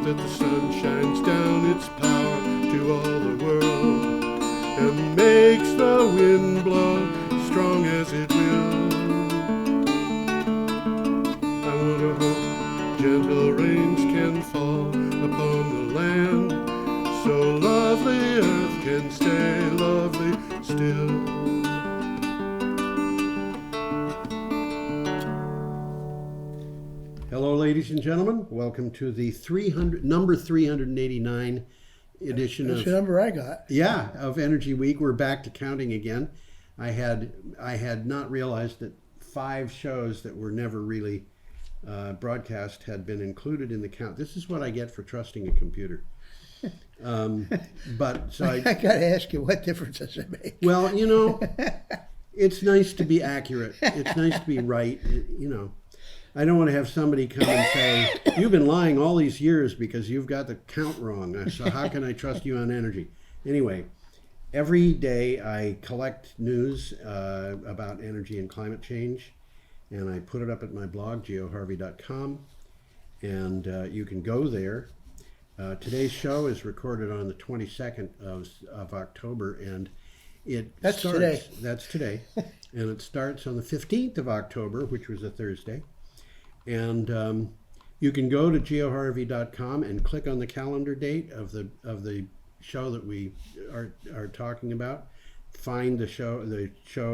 that the sun shines down its power to all the world and makes the wind blow strong as it will. I wonder hope gentle rains can fall upon the land, so lovely earth can stay lovely still. Hello, ladies and gentlemen. Welcome to the number 389 edition That's of the number I got. Yeah, of Energy Week. We're back to counting again. I had not realized that 5 shows that were never really broadcast had been included in the count. This is what I get for trusting a computer. But so I got to ask you, what difference does it make? Well, you know, it's nice to be accurate. It's nice to be right. You know, I don't want to have somebody come and say, you've been lying all these years because you've got the count wrong. So how can I trust you on energy? Anyway, every day I collect news about energy and climate change, and I put it up at my blog, geoharvey.com, and you can go there. Today's show is recorded on the 22nd of October, and That's today. That's today. And it starts on the 15th of October, which was a Thursday. And you can go to geoharvey.com and click on the calendar date of the show that we are talking about. Find the show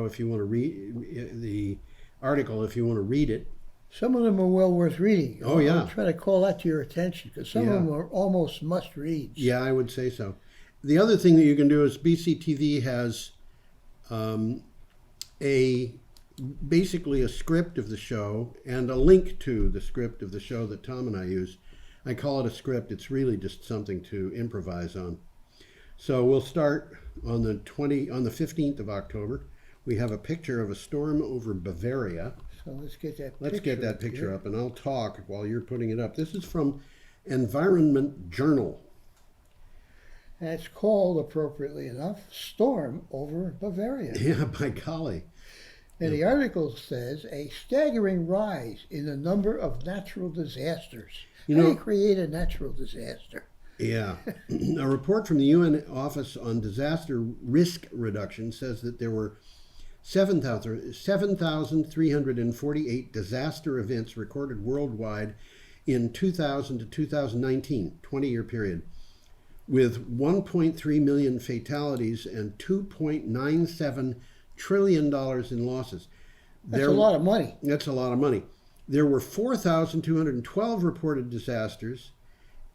if you want to read the article if you want to read it. Some of them are well worth reading. Oh, yeah. I'm trying to call that to your attention because some of them are almost must reads. Yeah, I would say so. The other thing that you can do is BCTV has basically a script of the show and a link to the script of the show that Tom and I use. I call it a script. It's really just something to improvise on. So we'll start on the 15th of October. We have a picture of a storm over Bavaria. So let's get that picture here. up, and I'll talk while you're putting it up. This is from Environment Journal. That's called, appropriately enough, Storm over Bavaria. Yeah, by golly. And the article says, a staggering rise in the number of natural disasters. How do you create a natural disaster? Yeah. A report from the UN Office on Disaster Risk Reduction says that there were 7,348 disaster events recorded worldwide in 2000 to 2019, 20-year period, with 1.3 million fatalities and $2.97 trillion in losses. That's a lot of money. That's a lot of money. There were 4,212 reported disasters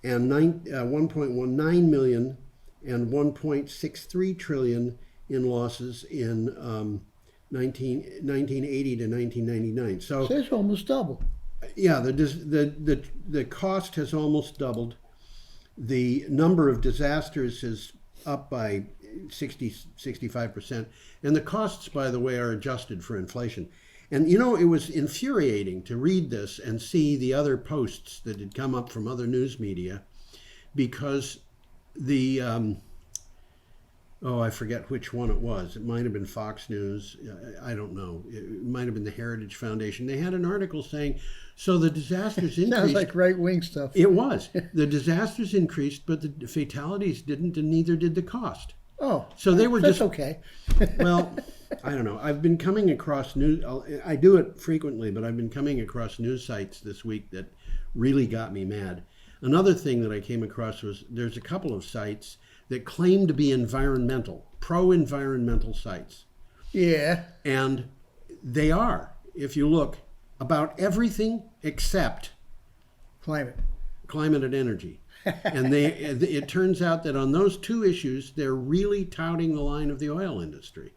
and 1.19 million and 1.63 trillion in losses in 1980 to 1999. So it's almost double. Yeah, the cost has almost doubled. The number of disasters is up by 65%. And the costs, by the way, are adjusted for inflation. And, you know, it was infuriating to read this and see the other posts that had come up from other news media because the, I forget which one it was. It might have been Fox News. I don't know. It might have been the Heritage Foundation. They had an article saying, so the disasters increased. Sounds like right-wing stuff. It was. The disasters increased, but the fatalities didn't, and neither did the cost. Oh, so they were that's just okay. Well, I don't know. I've been coming across news. I do it frequently, but I've been coming across news sites this week that really got me mad. Another thing that I came across was there's a couple of sites that claim to be environmental, pro-environmental sites. Yeah. And they are, if you look, about everything except climate and energy. And it turns out that on those two issues, they're really touting the line of the oil industry.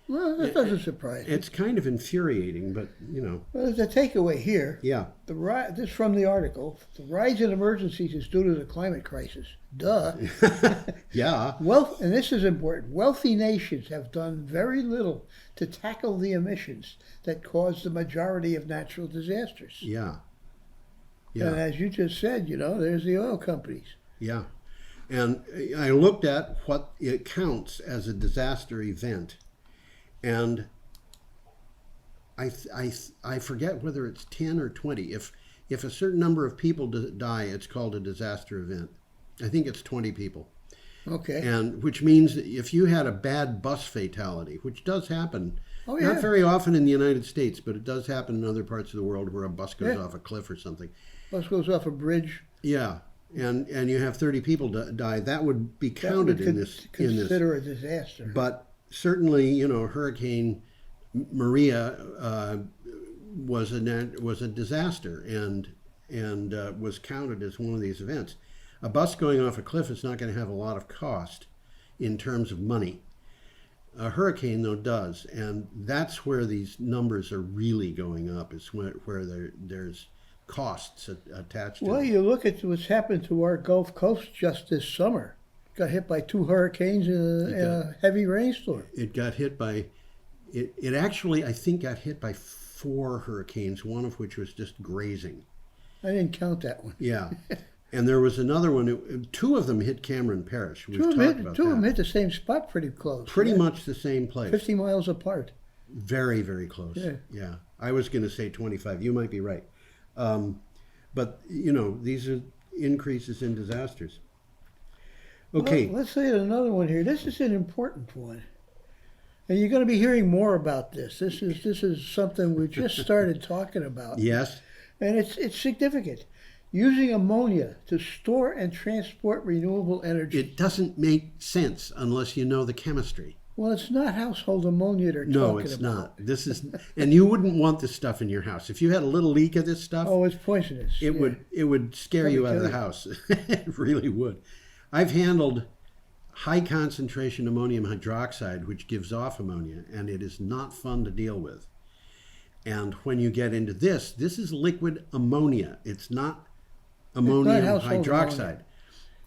Well, that doesn't surprise me. It's kind of infuriating, but, you know. Well, there's a takeaway here. Yeah. This from the article. The rise in emergencies is due to the climate crisis. Duh. Yeah. And this is important. Wealthy nations have done very little to tackle the emissions that cause the majority of natural disasters. Yeah. Yeah. And as you just said, there's the oil companies. Yeah. And I looked at what it counts as a disaster event. And I forget whether it's 10 or 20. if a certain number of people die, it's called a disaster event. I think it's 20 people. Okay. And which means that if you had a bad bus fatality, which does happen, Oh, yeah. not very often in the United States, but it does happen in other parts of the world where a bus goes off a cliff or something. Bus goes off a bridge. Yeah, and you have 30 people die. That would be counted in this. Consider a disaster. But certainly, you know, Hurricane Maria was a disaster and was counted as one of these events. A bus going off a cliff is not going to have a lot of cost in terms of money. A hurricane, though, does, and that's where these numbers are really going up, is where there's costs attached to Well, it. you look at what's happened to our Gulf Coast just this summer. Got hit by 2 hurricanes and a heavy rainstorm. It got hit by, it actually, I think, got hit by 4 hurricanes, one of which was just grazing. I didn't count that one. Yeah. And there was another one. 2 of them hit Cameron Parish. We've talked about Two of them that. hit the same spot pretty close. Pretty much the same place. 50 miles apart. Very, very close. Yeah. I was going to say 25. You might be right. But, you know, these are increases in disasters. Okay. Well, let's say another one here. This is an important one. And you're going to be hearing more about this. This is something we just started talking about. Yes. And it's significant. Using ammonia to store and transport renewable energy. It doesn't make sense unless you know the chemistry. Well, it's not household ammonia they're talking about. No, it's not. This is, and you wouldn't want this stuff in your house. If you had a little leak of this stuff, Oh, it's poisonous. it would scare you out of the house. It really would. I've handled high concentration ammonium hydroxide, which gives off ammonia, and it is not fun to deal with. And when you get into this is liquid ammonia. It's not ammonium household hydroxide. ammonia.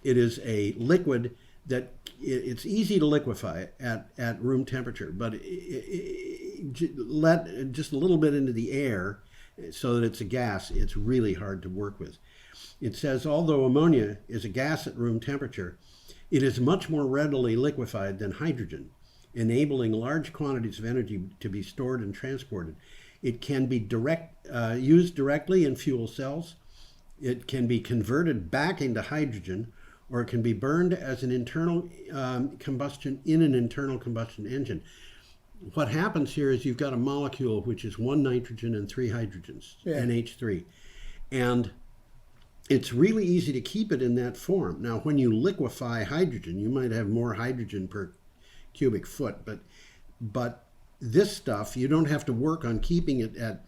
It is a liquid that it's easy to liquefy at room temperature, but let just a little bit into the air so that it's a gas, it's really hard to work with. It says, although ammonia is a gas at room temperature, it is much more readily liquefied than hydrogen, enabling large quantities of energy to be stored and transported. It can be used directly in fuel cells. It can be converted back into hydrogen, or it can be burned as an internal combustion in an internal combustion engine. What happens here is you've got a molecule which is 1 nitrogen and 3 hydrogens, NH3. And it's really easy to keep it in that form. Now, when you liquefy hydrogen, you might have more hydrogen per cubic foot, but this stuff, you don't have to work on keeping it at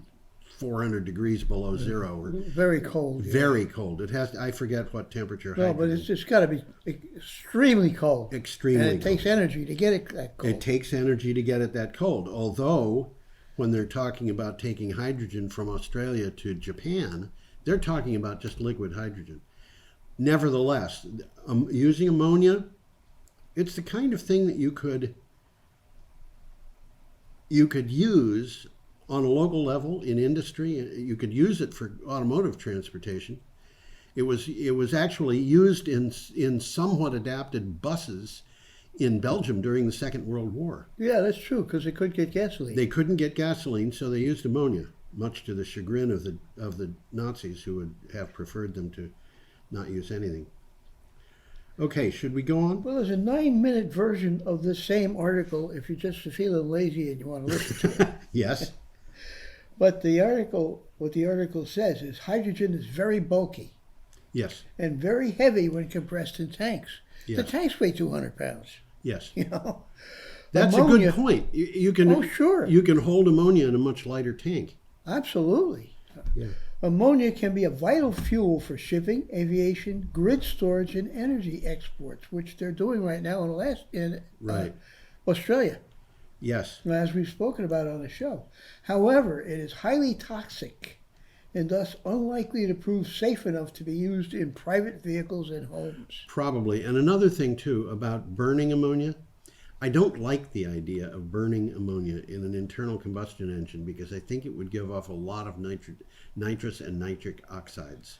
400 degrees below zero. Or very cold. very cold. It has, I forget what temperature. No, but it's just got to be extremely cold. Extremely And it takes energy to get it that cold. It takes energy to get it that cold. Although, when they're talking about taking hydrogen from Australia to Japan, they're talking about just liquid hydrogen. Nevertheless, using ammonia, it's the kind of thing that you could use on a local level in industry. You could use it for automotive transportation. It was actually used in somewhat adapted buses in Belgium during the Second World War. Yeah, that's true, because they couldn't get gasoline. They couldn't get gasoline, so they used ammonia, much to the chagrin of the Nazis, who would have preferred them to not use anything. Okay, should we go on? Well, there's a 9-minute version of this same article if you're just feeling lazy and you want to listen to it. Yes. But what the article says is hydrogen is very bulky Yes. and very heavy when compressed in tanks. Yes. The tanks weigh 200 pounds. Yes. You know, That's ammonia, a good point. You can. Oh, sure. You can hold ammonia in a much lighter tank. Absolutely. Yeah. Ammonia can be a vital fuel for shipping, aviation, grid storage, and energy exports, which they're doing right now in Right. Australia, Yes. as we've spoken about on the show. However, it is highly toxic and thus unlikely to prove safe enough to be used in private vehicles and homes. Probably. And another thing too about burning ammonia, I don't like the idea of burning ammonia in an internal combustion engine because I think it would give off a lot of nitrous and nitric oxides.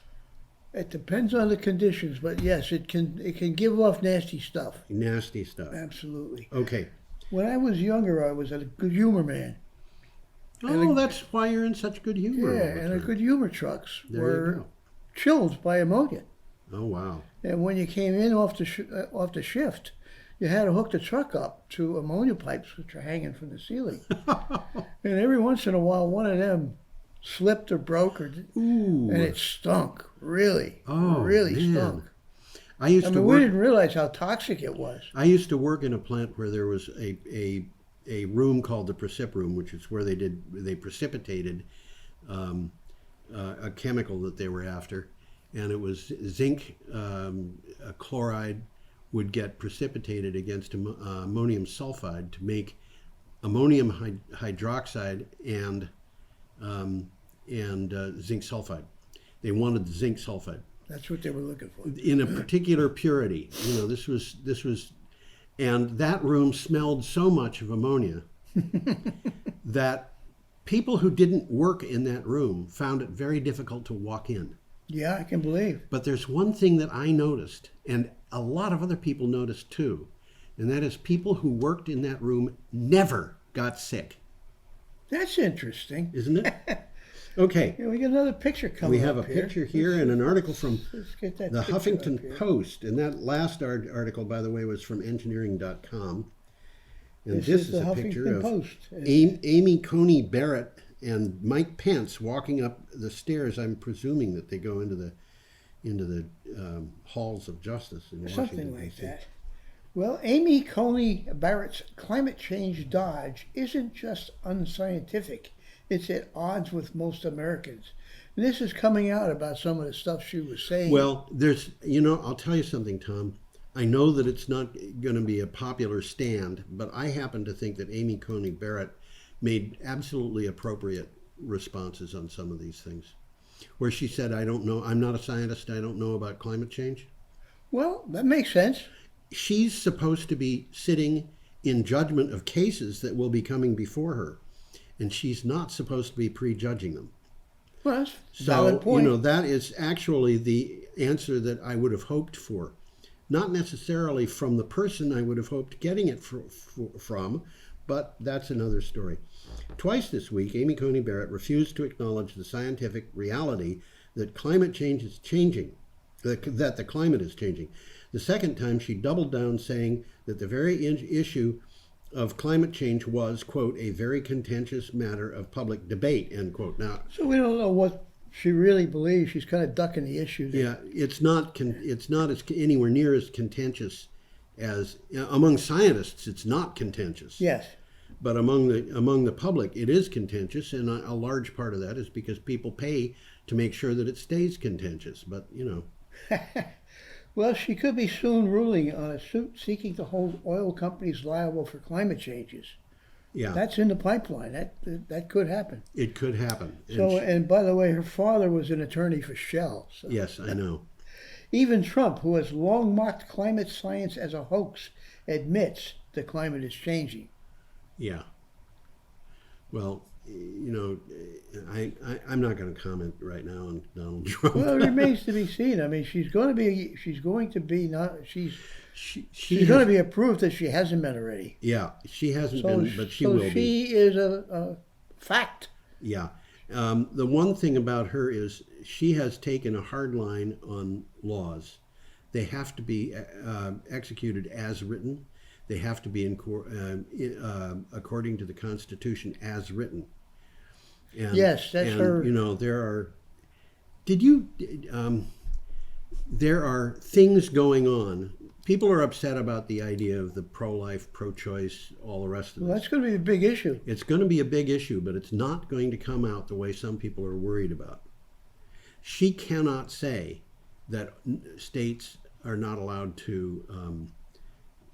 It depends on the conditions, but yes, it can give off nasty stuff. Nasty stuff. Absolutely. Okay. When I was younger, I was a good humor man. Oh, that's why you're in such good humor. Yeah, all the and the time. good humor trucks There were you chilled by ammonia. go. Oh, wow. And when you came in off the shift, you had to hook the truck up to ammonia pipes, which are hanging from the ceiling. And every once in a while, one of them slipped or broke, Ooh. and it stunk. Really, Oh, really man. stunk. I used I to mean, we work. didn't realize how toxic it was. I used to work in a plant where there was a room called the precip room, which is where they precipitated a chemical that they were after, and it was zinc chloride would get precipitated against ammonium sulfide to make ammonium hydroxide and zinc sulfide. They wanted the zinc sulfide That's what they were looking for. in a particular purity. You know, this was, and that room smelled so much of ammonia that people who didn't work in that room found it very difficult to walk in. Yeah, I can believe. But there's one thing that I noticed, and a lot of other people noticed too, and that is people who worked in that room never got sick. That's interesting. Isn't it? Okay. Yeah, we got another picture coming. We have a up here. picture here and an article from Let's get that the picture up Huffington here. Post, and that last article, by the way, was from engineering.com. And This this is is the a picture Huffington of Post. Amy Coney Barrett and Mike Pence walking up the stairs. I'm presuming that they go into the halls of justice in Washington. Something like D.C. that. Well, Amy Coney Barrett's climate change dodge isn't just unscientific. It's at odds with most Americans. And this is coming out about some of the stuff she was saying. Well, I'll tell you something, Tom. I know that it's not going to be a popular stand, but I happen to think that Amy Coney Barrett made absolutely appropriate responses on some of these things, where she said, I don't know, I'm not a scientist, I don't know about climate change. Well, that makes sense. She's supposed to be sitting in judgment of cases that will be coming before her, and she's not supposed to be prejudging them. Well, that's a So, valid point. that is actually the answer that I would have hoped for. Not necessarily from the person I would have hoped getting it from, but that's another story. Twice this week, Amy Coney Barrett refused to acknowledge the scientific reality that climate change is changing, that the climate is changing. The second time, she doubled down, saying that the very issue of climate change was, quote, a very contentious matter of public debate, end quote. Now, So we don't know what she really believes. She's kind of ducking the issue there. yeah, it's not as anywhere near as contentious as among scientists. It's not contentious. Yes. But among the public, it is contentious, and a large part of that is because people pay to make sure that it stays contentious. But Well, she could be soon ruling on a suit seeking to hold oil companies liable for climate changes. yeah, That's in the pipeline. That could happen. it could happen. So, and by the way, her father was an attorney for Shell. So. Yes, I know. Even Trump, who has long mocked climate science as a hoax, admits the climate is changing. Yeah. Well, I'm not going to comment right now on Donald Trump. Well, it remains to be seen. I mean, she's going to be approved if she hasn't been already. Yeah, she hasn't So, been, but she will be. She is a fact. Yeah. The one thing about her is she has taken a hard line on laws. They have to be executed as written. They have to be according to the Constitution as written. And, Yes, that's her. There are things going on. People are upset about the idea of the pro-life, pro-choice, all the rest of it. Well, that's going to be a big issue. It's going to be a big issue, but it's not going to come out the way some people are worried about. She cannot say that states are not allowed to,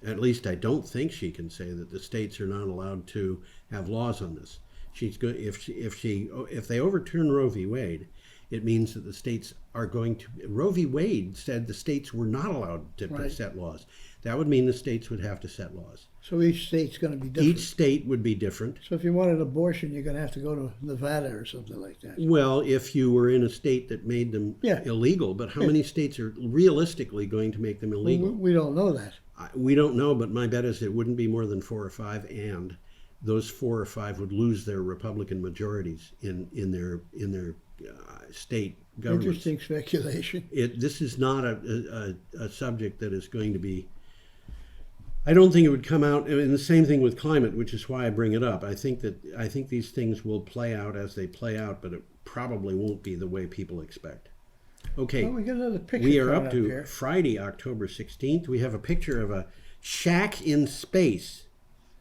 at least I don't think she can say that the states are not allowed to have laws on this. She's going, if they overturn Roe v. Wade, it means that the states are going to. Roe v. Wade said the states were not allowed to set laws. That would mean the states would have to set laws. So each state's going to be different. Each state would be different. So if you want an abortion, you're going to have to go to Nevada or something like that. Well, if you were in a state that made them illegal, but how many states are realistically going to make them illegal? Well, we don't know that. We don't know, but my bet is it wouldn't be more than 4 or 5, and those 4 or 5 would lose their Republican majorities in their state governments. Interesting speculation. This is not a subject that is going to be. I don't think it would come out. And the same thing with climate, which is why I bring it up. I think these things will play out as they play out, but it probably won't be the way people expect. Okay, Well, we got another picture. we are coming up to here. Friday, October 16th. We have a picture of a shack in space.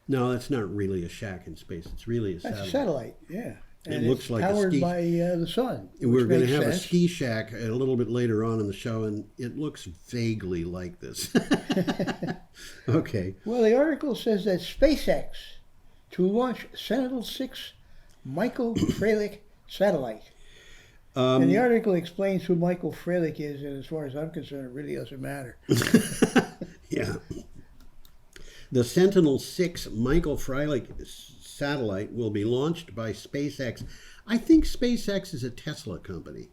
No, that's not really a shack in space. It's really a That's satellite. a satellite, yeah. It And looks it's like a powered ski- by the sun. We're which going to makes have a sense. ski shack a little bit later on in the show, and it looks vaguely like this. Okay. Well, the article says that SpaceX to launch Sentinel 6 Michael Freilich satellite. And the article explains who Michael Freilich is, and as far as I'm concerned, it really doesn't matter. Yeah. The Sentinel 6 Michael Freilich satellite will be launched by SpaceX. I think SpaceX is a Tesla company.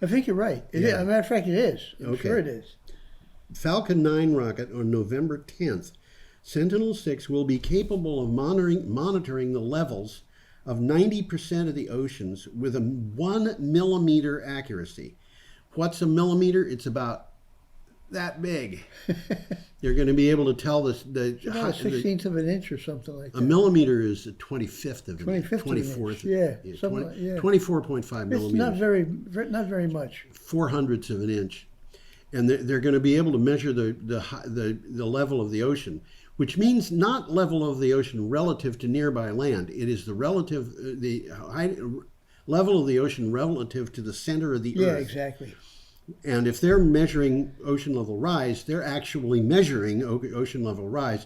I think you're right. It is. Yeah. As a matter of fact, it is. I'm Okay. sure it is. Falcon 9 rocket on November 10th. Sentinel 6 will be capable of monitoring the levels of 90% of the oceans with a 1 millimeter accuracy. What's a millimeter? It's about that big. You're going to be able to tell this. It's about a 16th of an inch or something like that. A millimeter is a 25th of an inch. 25th of an inch, 24th. yeah, something like- yeah. 24.5 It's millimeters. not very much. 0.04 of an inch. And they're going to be able to measure the level of the ocean, which means not level of the ocean relative to nearby land. It is the level of the ocean relative to the center of the Yeah, earth. exactly. And if they're measuring ocean level rise, they're actually measuring ocean level rise.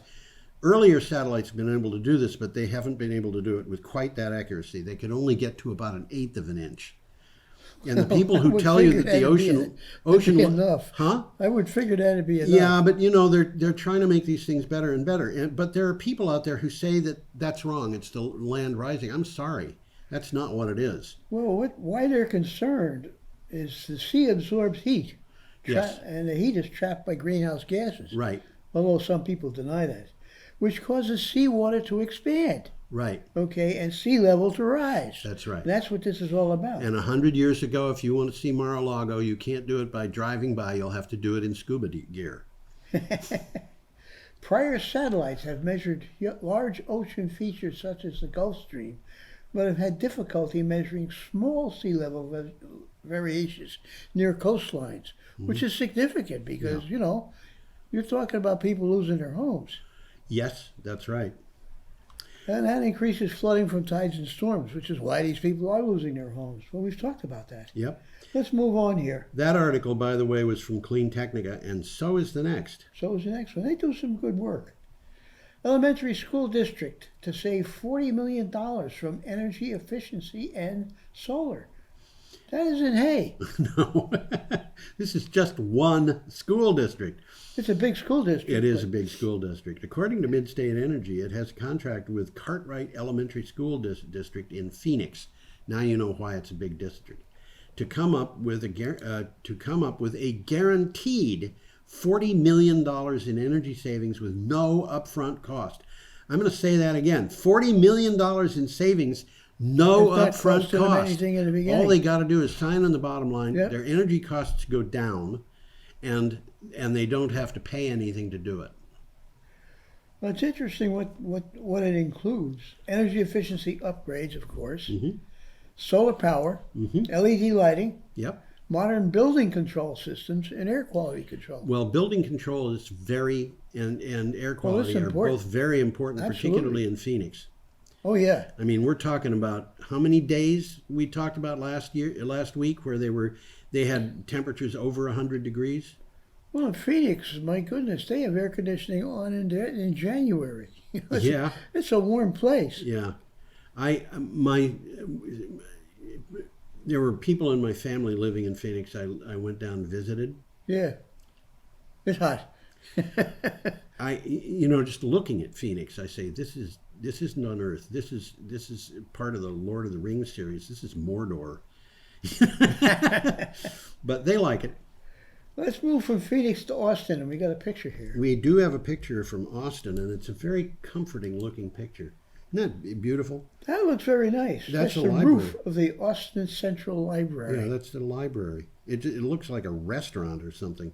Earlier satellites have been able to do this, but they haven't been able to do it with quite that accuracy. They can only get to about 1/8 of an inch. And the people I who would tell you figure that the that'd be enough. huh? I would figure that'd be enough. Yeah, but they're trying to make these things better and better. But there are people out there who say that that's wrong. It's the land rising. I'm sorry, that's not what it is. Well, why they're concerned is the sea absorbs heat. Yes. And the heat is trapped by greenhouse gases. Right, Although some people deny that. Which causes seawater to expand. right. Okay, and sea level to rise. That's right. That's what this is all about. And 100 years ago, if you want to see Mar-a-Lago, you can't do it by driving by. You'll have to do it in scuba gear. Prior satellites have measured large ocean features such as the Gulf Stream, but have had difficulty measuring small sea level variations near coastlines, which is significant because, you're talking about people losing their homes. Yes, that's right. And that increases flooding from tides and storms, which is why these people are losing their homes. Well, we've talked about that. Yep. Let's move on here. That article, by the way, was from Clean Technica, and so is the next. So is the next one. They do some good work. Elementary school district to save $40 million from energy efficiency and solar. That isn't hay. No, this is just one school district. It's a big school district. It is but a big school district. According to Mid-State Energy, it has a contract with Cartwright Elementary School District in Phoenix. Now you know why it's a big district. To come up with a guaranteed $40 million in energy savings with no upfront cost. I'm going to say that again. $40 million in savings, no It's not upfront costing them cost. anything in the beginning. All they got to do is sign on the bottom line. Yep. Their energy costs go down, and they don't have to pay anything to do it. Well, it's interesting what it includes. Energy efficiency upgrades, of course. Mm-hmm. Solar power, LED lighting, Yep. modern building control systems, and air quality control. Well, building control is and air quality are important. both very important, Absolutely. particularly in Phoenix. Oh, yeah. I mean, we're talking about how many days we talked about last week where they had temperatures over 100 degrees. Well, in Phoenix, my goodness, they have air conditioning on in January. Yeah. It's a warm place. Yeah. There were people in my family living in Phoenix. I went down and visited. Yeah. It's hot. Just looking at Phoenix, I say, this isn't on Earth. This is part of the Lord of the Rings series. This is Mordor. But they like it. Let's move from Phoenix to Austin, and we got a picture here. We do have a picture from Austin, and it's a very comforting looking picture. Isn't that beautiful? That looks very nice. That's a the library. roof of the Austin Central Library. Yeah, that's the library. It looks like a restaurant or something.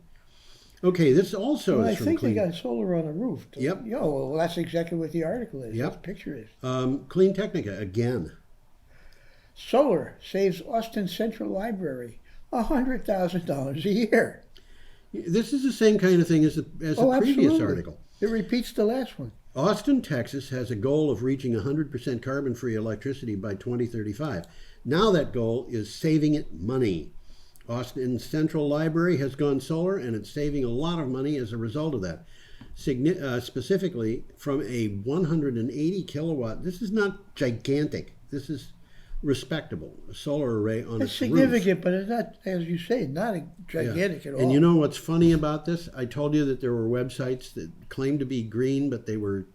Okay, this also Well, is I from think they Clean. got solar on the roof. Yep. Well, that's exactly what the article is. Yep. What the picture is. Clean Technica again. Solar saves Austin Central Library $100,000 a year. This is the same kind of thing as the previous absolutely. article. It repeats the last one. Austin, Texas has a goal of reaching 100% carbon-free electricity by 2035. Now that goal is saving it money. Austin Central Library has gone solar, and it's saving a lot of money as a result of that. Specifically, from a 180 kilowatt, this is not gigantic. This is respectable. A solar array on It's its significant, roof. but it's not, as you say, not gigantic at all. And you know what's funny about this? I told you that there were websites that claimed to be green, but they were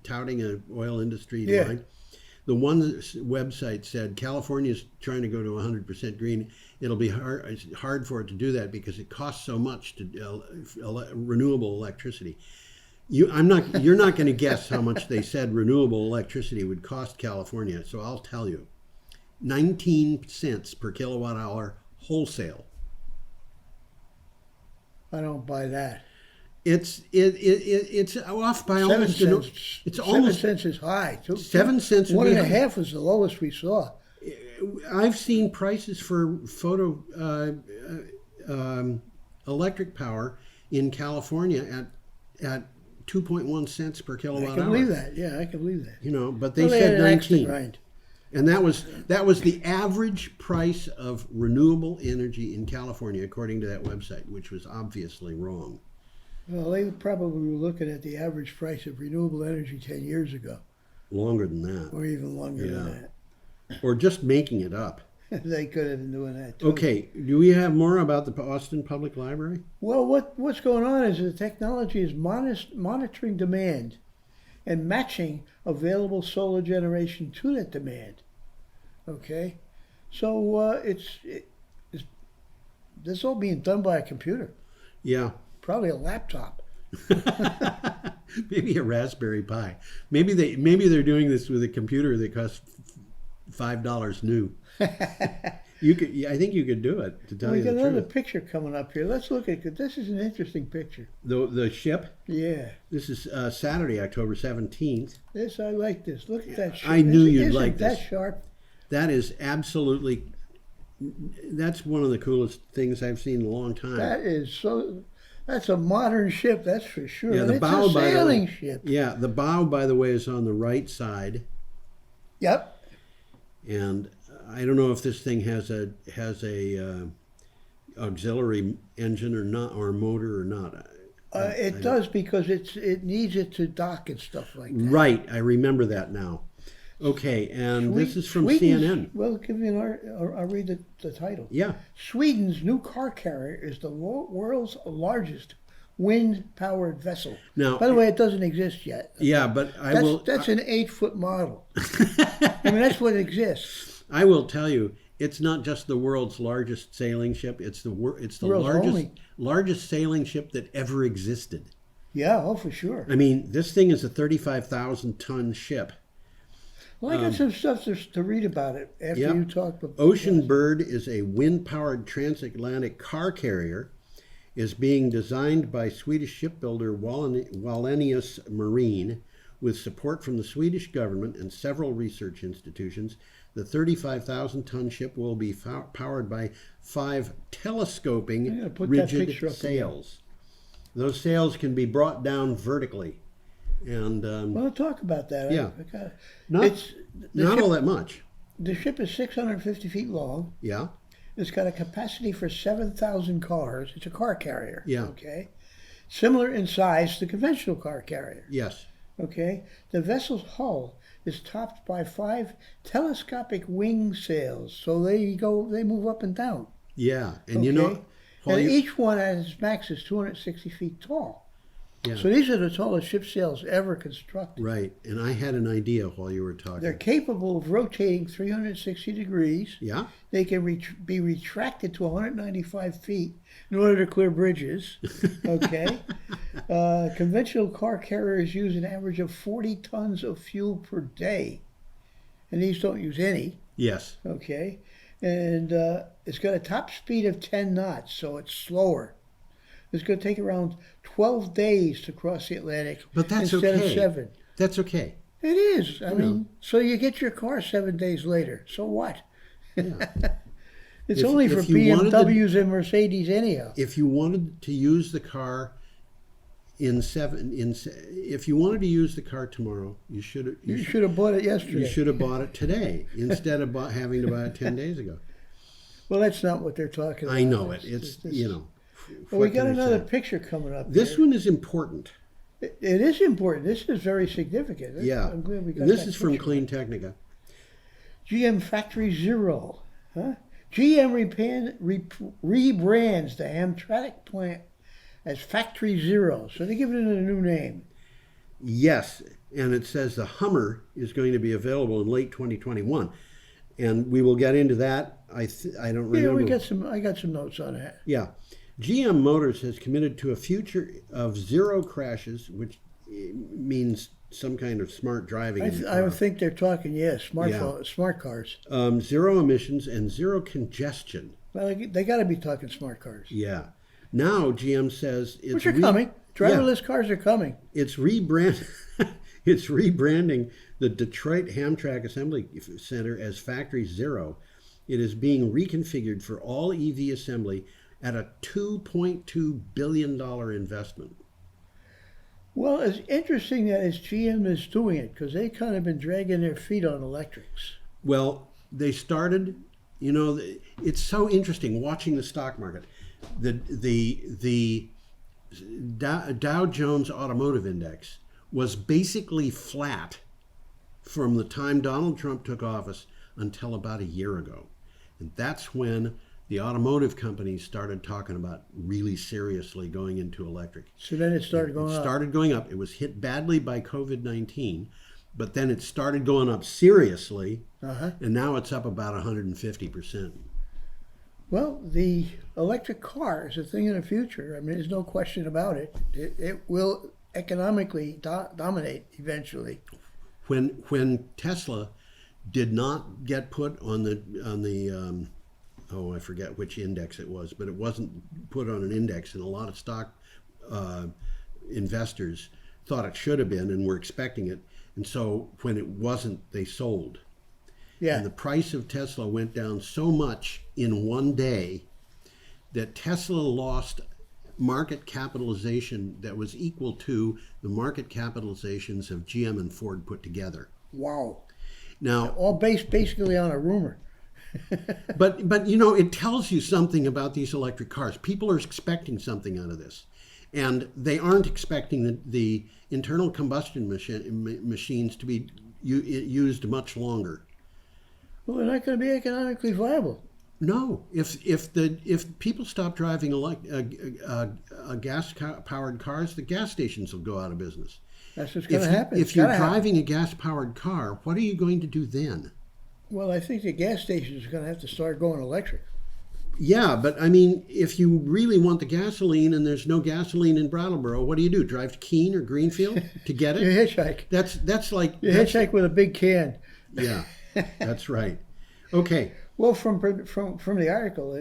touting an oil industry line. The one website said California's trying to go to 100% green. It'll be hard for it to do that because it costs so much to renewable electricity. You're not going to guess how much they said renewable electricity would cost California. So I'll tell you, 19 cents per kilowatt hour wholesale. I don't buy that. It's off by 7 almost. cents. It's 7 almost cents is high. 7 cents. One and a half was the lowest we saw. I've seen prices for electric power in California at 2.1 cents per kilowatt I can hour. believe that. Yeah, I can believe that. You know, but they Well, said had an axe to 19, grind. and that was the average price of renewable energy in California, according to that website, which was obviously wrong. Well, they probably were looking at the average price of renewable energy 10 years ago, Longer than that, or even longer than Yeah. that. or just making it up. They could have been doing that too. Okay, do we have more about the Austin Public Library? Well, what's going on is the technology is monitoring demand and matching available solar generation to that demand. Okay, so it's this all being done by a computer, Yeah. probably a laptop. Maybe a Raspberry Pi. Maybe they're doing this with a computer that costs $5 new. You could. I think you could do it. To tell We you got the another truth. picture coming up here. Let's look at it. This is an interesting picture. The ship. Yeah, This is Saturday, October 17th. I like this. Look at that. I knew you'd Isn't like that this. sharp? That is absolutely. That's one of the coolest things I've seen in a long time. That is so. That's a modern ship. That's for sure. Yeah, And the it's bow, a by the way- sailing ship. Yeah, the bow, by the way, is on the right side, Yep. and I don't know if this thing has a auxiliary engine or not, or motor or not. It does because it needs it to dock and stuff like that. Right, I remember that now. Okay, and this is from CNN. Well, give me I'll read the title. Yeah, Sweden's new car carrier is the world's largest wind-powered vessel. Now- by the way, it doesn't exist yet. yeah, but That's an 8-foot model. I mean, that's what exists. I will tell you, it's not just the world's largest sailing ship. It's the World's largest only. sailing ship that ever existed. Yeah, oh, for sure. I mean, this thing is a 35,000-ton ship. Well, I got some stuff to read about it after Yep. you talk. Ocean Bird is a wind-powered transatlantic car carrier. Is being designed by Swedish shipbuilder Wallenius Marine with support from the Swedish government and several research institutions. The 35,000-ton ship will be powered by 5 telescoping I'm gonna put that rigid picture up sails. Those sails can be brought down vertically, and Well, talk about that. Yeah. It's not all that much. the ship is 650 feet long. Yeah, It's got a capacity for 7,000 cars. It's a car carrier. Yeah. Okay. Similar in size to the conventional car carrier. yes. Okay. The vessel's hull is topped by 5 telescopic wing sails, so they move up and down. Yeah, and Okay? you know, while and you- each one at its max is 260 feet tall. Yeah. So these are the tallest ship sails ever constructed. right, and I had an idea while you were talking. They're capable of rotating 360 degrees. Yeah, They can be retracted to 195 feet in order to clear bridges. Okay. Conventional car carriers use an average of 40 tons of fuel per day, and these don't use any. Yes. Okay, and it's got a top speed of 10 knots, so it's slower. It's going to take around 12 days to cross the Atlantic But that's instead okay. of 7. That's okay. It is. I You mean, know. so you get your car 7 days later. So what? Yeah. It's If- only if for you wanted to- BMWs and Mercedes anyhow. If you wanted to use the car if you wanted to use the car tomorrow, you should have bought it yesterday. you should have bought it today instead of having to buy it 10 days ago. Well, that's not what they're talking about. I know it. It's you know. Well, we what got can I another say? picture coming up. This here. one is important. It is important. This is very significant. Yeah. I'm glad we got And this that is from picture. Clean Technica. GM Factory Zero. Huh? GM rebrands the Hamtramck plant as Factory Zero. So they're giving it a new name. Yes, and it says the Hummer is going to be available in late 2021, and we will get into that. I don't remember. I got some notes on that. Yeah, GM Motors has committed to a future of zero crashes, which means some kind of smart driving. in the I car. think they're talking, smart cars. Zero emissions and zero congestion. Well, they got to be talking smart cars. Yeah. Now GM says it's Which are coming. Driverless cars are coming. It's it's rebranding the Detroit Hamtramck Assembly Center as Factory Zero. It is being reconfigured for all EV assembly at a $2.2 billion investment. Well, it's interesting that GM is doing it because they kind of been dragging their feet on electrics. Well, they started, you know, it's so interesting watching the stock market. The Dow Jones Automotive Index was basically flat from the time Donald Trump took office until about a year ago. And that's when the automotive companies started talking about really seriously going into electric. So then it started going up. It started going up. It was hit badly by COVID-19, but then it started going up seriously, and now it's up about 150%. Well, the electric car is a thing in the future. I mean, there's no question about it. It will economically dominate eventually. When Tesla did not get put on the I forget which index it was, but it wasn't put on an index, and a lot of stock investors thought it should have been and were expecting it. And so when it wasn't, they sold. Yeah. And the price of Tesla went down so much in one day that Tesla lost market capitalization that was equal to the market capitalizations of GM and Ford put together. Wow. Now, All based basically on a rumor. but you know, it tells you something about these electric cars. People are expecting something out of this, and they aren't expecting the internal combustion machines to be used much longer. Well, they're not going to be economically viable. No, if people stop driving gas-powered cars, the gas stations will go out of business. That's what's going to happen. If you're driving a gas-powered car, what are you going to do then? Well, I think the gas stations are going to have to start going electric. Yeah, but I mean, if you really want the gasoline and there's no gasoline in Brattleboro, what do? Drive to Keene or Greenfield to get it? You hitchhike. That's like You hitchhike with a big can. Yeah, that's right. Okay. Well, from the article,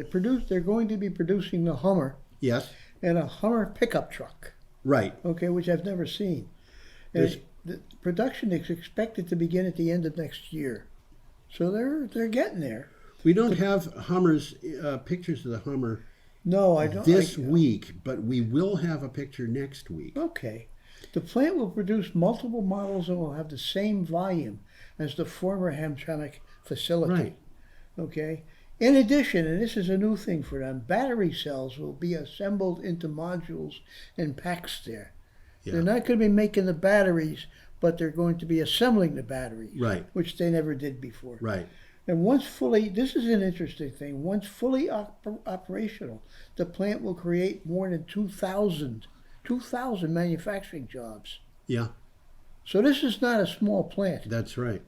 they're going to be producing the Hummer Yes. and a Hummer pickup truck. Right. Okay, which I've never seen. And the production is expected to begin at the end of next year. So they're getting there. We don't have Hummers, pictures of the Hummer No, I don't. this week, but we will have a picture next week. Okay. The plant will produce multiple models and will have the same volume as the former Hamtramck facility. Right. Okay. In addition, and this is a new thing for them, battery cells will be assembled into modules and packs there. Yeah. They're not going to be making the batteries, but they're going to be assembling the batteries, Right. which they never did before. Right. And once fully, this is an interesting thing, once fully operational, the plant will create more than 2,000 manufacturing jobs. Yeah, So this is not a small plant. that's right.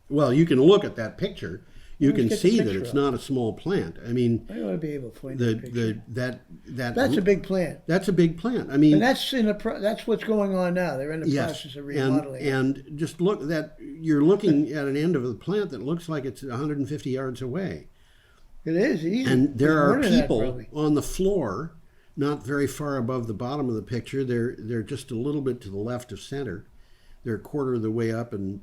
Well, you can look at that picture. you Let's can get the see that picture it's up. not a small plant. I mean, I ought to be able to find that picture. That's a big plant. That's a big plant. I mean, And that's what's going on now. They're in the yes, process of remodeling. and just look that you're looking at an end of the plant that looks like it's 150 yards away. It is easy. And there There's are more than that, people probably. on the floor, not very far above the bottom of the picture. They're just a little bit to the left of center. They're a quarter of the way up and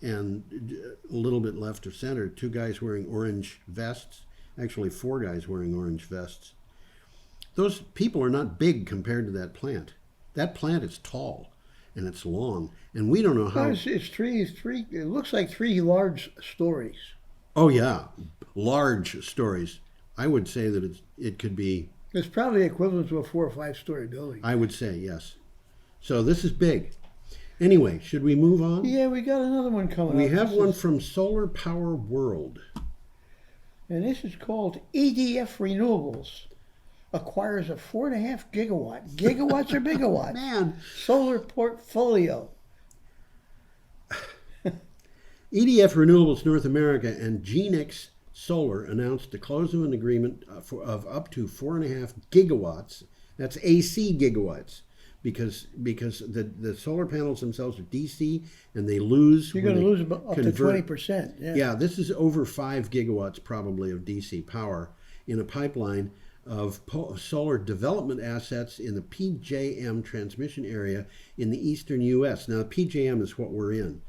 a little bit left of center. Two guys wearing orange vests. Actually, four guys wearing orange vests. Those people are not big compared to that plant. That plant is tall and it's long, and we don't know how. Well, it's three. It looks like three large stories. Oh yeah, large stories. I would say that it could be. It's probably equivalent to a 4 or 5 story building. I would say yes. So this is big. Anyway, should we move on? Yeah, we got another one coming We up. have one from Solar Power World. And this is called EDF Renewables. Acquires a 4.5 gigawatt. Gigawatts or bigawatts? Man, Solar portfolio. EDF Renewables North America and Genix Solar announced the close of an agreement of up to 4.5 gigawatts. That's AC gigawatts. Because the solar panels themselves are DC and they lose. You're going to lose about up to convert. 20%. Yeah. Yeah, this is over 5 gigawatts probably of DC power in a pipeline of solar development assets in the PJM transmission area in the eastern U.S. Now, PJM is what we're in.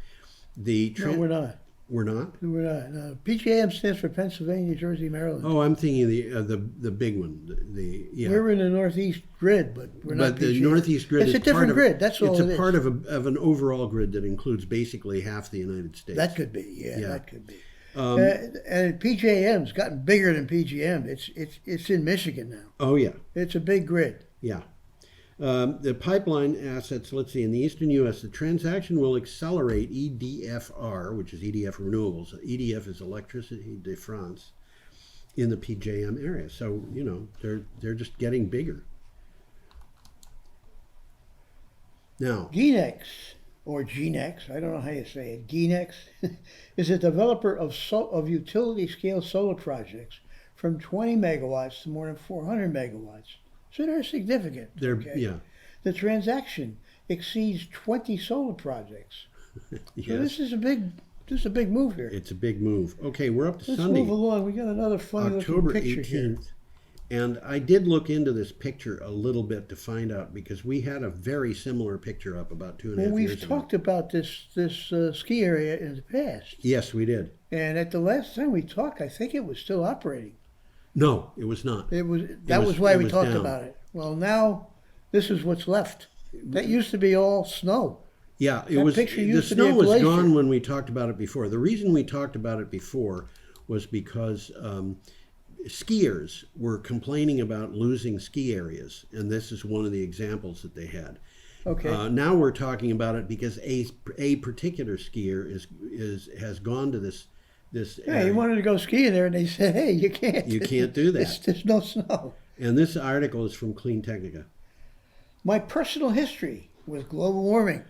No, we're not. We're not? We're not. No. PJM stands for Pennsylvania, Jersey, Maryland. Oh, I'm thinking of the big one. Yeah. We're in the Northeast grid, but we're not. But the PJM. Northeast grid It's is a different part of, grid. That's all it's it a is. part of an overall grid that includes basically half the United States. That could be. Yeah, Yeah. that could be. Um, and PJM's gotten bigger than PGM. It's in Michigan now. Oh yeah, It's a big grid. yeah. The pipeline assets, let's see, in the eastern U.S., the transaction will accelerate EDFR, which is EDF Renewables. EDF is Electricité de France, in the PJM area. So, you know, they're just getting bigger. Now, Genex, or Genex, I don't know how you say it, Genex, is a developer of utility-scale solar projects from 20 megawatts to more than 400 megawatts. So they're significant. yeah. The transaction exceeds 20 solar projects. Yes. So this is a big move here. It's a big move. Okay, we're up to Let's Sunday, move along. We got another funny October looking picture 18th. here. And I did look into this picture a little bit to find out because we had a very similar picture up about 2.5 Well, years we've ago. talked about this ski area in the past. Yes, we did. And at the last time we talked, I think it was still operating. No, it was not. That was why it we was talked down. about it. Well, now this is what's left. That used to be all snow. Yeah, it That was. picture The used to be a snow was glacier. gone when we talked about it before. The reason we talked about it before was because skiers were complaining about losing ski areas, and this is one of the examples that they had. Okay. Now we're talking about it because a particular skier has gone to this Yeah, area. he wanted to go skiing there, and they said, "Hey, you can't. You can't do that. There's no snow." And this article is from Clean Technica. My personal history with global warming.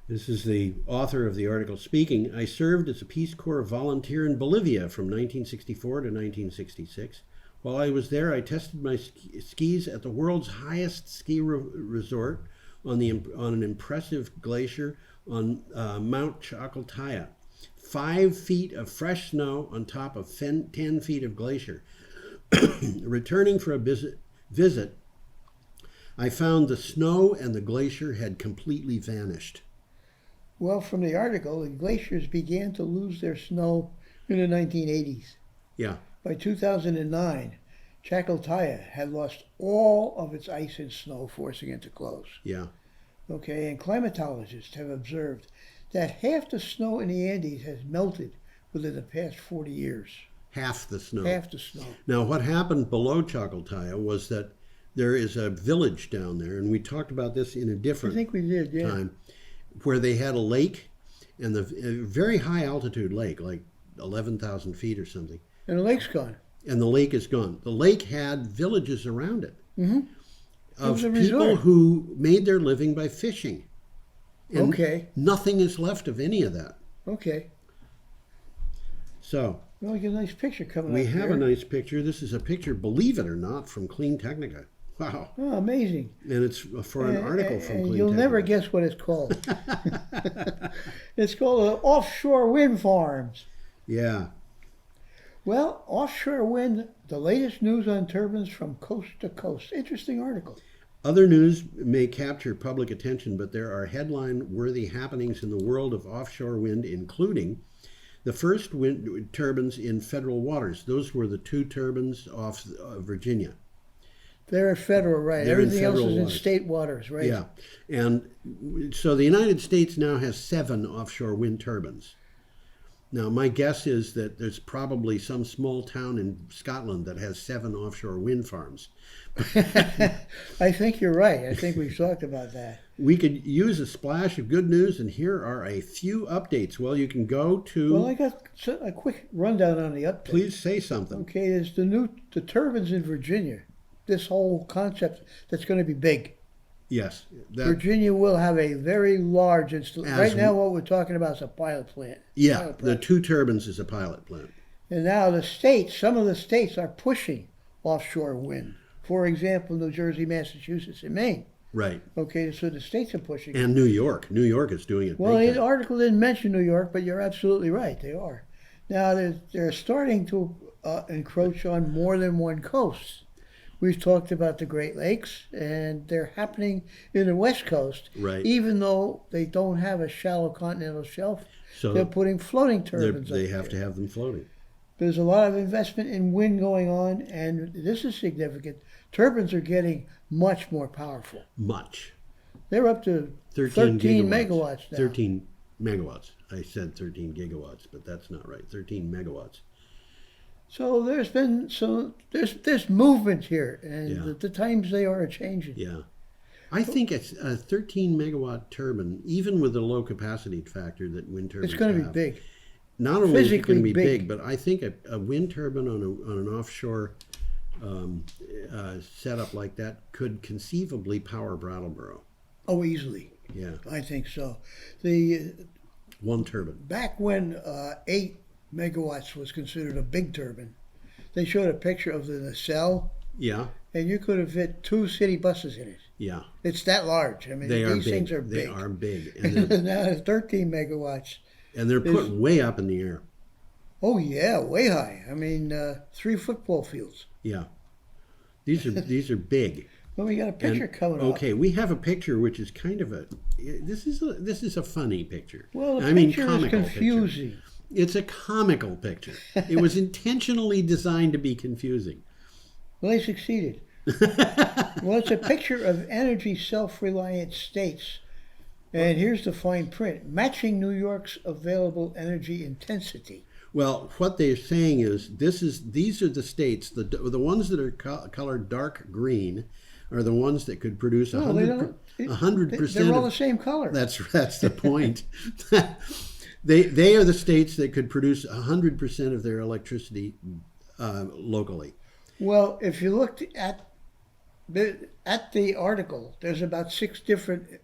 This is the author of the article speaking. I served as a Peace Corps volunteer in Bolivia from 1964 to 1966. While I was there, I tested my skis at the world's highest ski resort on an impressive glacier on Mount Chacaltaya. 5 feet of fresh snow on top of 10 feet of glacier. Returning for a visit, I found the snow and the glacier had completely vanished. Well, from the article, the glaciers began to lose their snow in the 1980s. Yeah. By 2009, Chacaltaya had lost all of its ice and snow, forcing it to close. Yeah. Okay, and climatologists have observed that half the snow in the Andes has melted within the past 40 years. Half the snow. Half the snow. Now, what happened below Chacaltaya was that there is a village down there, and we talked about this in a I different think we did, yeah. time, where they had a lake, and a very high altitude lake, like 11,000 feet or something. And the lake's gone. And the lake is gone. The lake had villages around it of was a people resort. who made their living by fishing. And Okay. nothing is left of any of that. Okay. So Well, we get a nice picture coming we up have here. a nice picture. This is a picture, believe it or not, from Clean Technica. Wow. Oh, amazing. And it's for an article from Clean You'll never Technica. guess what it's called. It's called offshore wind farms. Yeah. Well, offshore wind, the latest news on turbines from coast to coast. Interesting article. Other news may capture public attention, but there are headline-worthy happenings in the world of offshore wind, including the first wind turbines in federal waters. Those were the 2 turbines off Virginia. They're federal, right? They're in Everything else federal is in waters. state waters, right? Yeah. And so the United States now has 7 offshore wind turbines. Now, my guess is that there's probably some small town in Scotland that has 7 offshore wind farms. I think you're right. I think we've talked about that. We could use a splash of good news, and here are a few updates. Well, you can go to... Well, I got a quick rundown on the update. Please say something. Okay, there's the turbines in Virginia. This whole concept that's going to be big. Yes. Virginia will have a very large installation. Right now, what we're talking about is a pilot plant. Yeah, Pilot the plant. 2 turbines is a pilot plant. And now some of the states are pushing offshore wind. For example, New Jersey, Massachusetts, and Maine. Right. Okay, so the states are pushing. And New York. New York is doing it. Well, big the time. article didn't mention New York, but you're absolutely right. They are. Now, they're starting to encroach on more than one coast. We've talked about the Great Lakes, and they're happening in the West Coast. Right. Even though they don't have a shallow continental shelf, So they're putting floating turbines they up have to there. have them floating. There's a lot of investment in wind going on, and this is significant. Turbines are getting much more powerful. Much. They're up to 13 megawatts now. 13 megawatts. I said 13 gigawatts, but that's not right. 13 megawatts. So there's movement here, and Yeah. the times they are changing. Yeah. I think it's a 13 megawatt turbine, even with the low capacity factor that wind turbines It's going to be have. big. Not only is it going to physically be big, big. but I think a wind turbine on an offshore setup like that could conceivably power Brattleboro. Oh, easily. Yeah, I think so. The one turbine. back when 8 megawatts was considered a big turbine, they showed a picture of the nacelle, Yeah, and you could have fit 2 city buses in it. yeah. It's that large. I mean, They are these big. things are They big. are big, and Now it's 13 megawatts. they're put way up in the air. Oh yeah, way high. I mean, 3 football fields. Yeah, these are big. Well, we got a picture And, coming up. okay, we have a picture which is kind of this is a funny picture. Well, the I mean, picture is comical confusing. Picture. It's a comical picture. It was intentionally designed to be confusing. Well, they succeeded. Well, it's a picture of energy self-reliant states. And here's the fine print, matching New York's available energy intensity. Well, what they're saying is these are the states, the ones that are colored dark green are the ones that could produce No, they 100%. They're all the same color. That's the point. They are the states that could produce 100% of their electricity locally. Well, if you looked at the article, there's about 6 different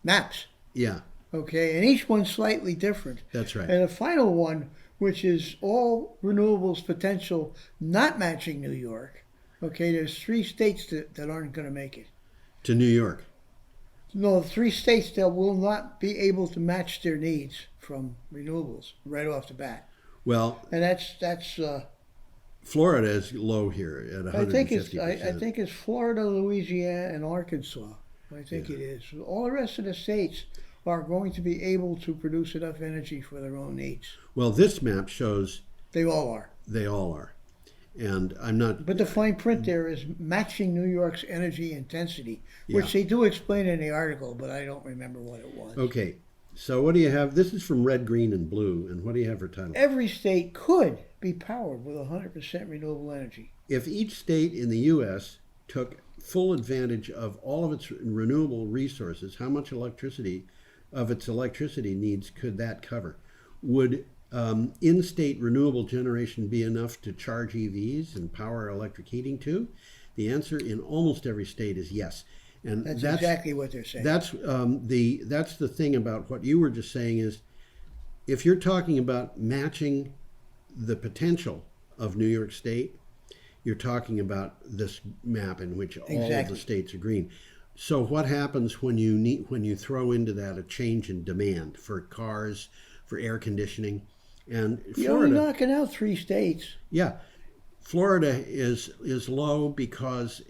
maps, Yeah, okay, and each one's slightly different. that's right. And the final one, which is all renewables potential not matching New York, okay, there's 3 states that aren't going to make it. To New York. No, 3 states that will not be able to match their needs from renewables right off the bat. Well, And that's Florida is low here at 150%. I think it's Florida, Louisiana, and Arkansas. I think it is. All the rest of the states are going to be able to produce enough energy for their own needs. Well, this map shows They all are. they all are. And I'm not... But the fine print there is matching New York's energy intensity, which Yeah. they do explain in the article, but I don't remember what it was. Okay, so what do you have? This is from Red, Green, and Blue. And what do you have for title? Every state could be powered with 100% renewable energy. If each state in the U.S. took full advantage of all of its renewable resources, how much electricity of its electricity needs could that cover? Would in-state renewable generation be enough to charge EVs and power electric heating too? The answer in almost every state is yes. And That's exactly what they're saying. That's the thing about what you were just saying is, if you're talking about matching the potential of New York State, you're talking about this map in which all of Exactly. the states are green. So what happens when you throw into that a change in demand for cars, for air conditioning, and You're only Florida? knocking out 3 states. Yeah, Florida is low because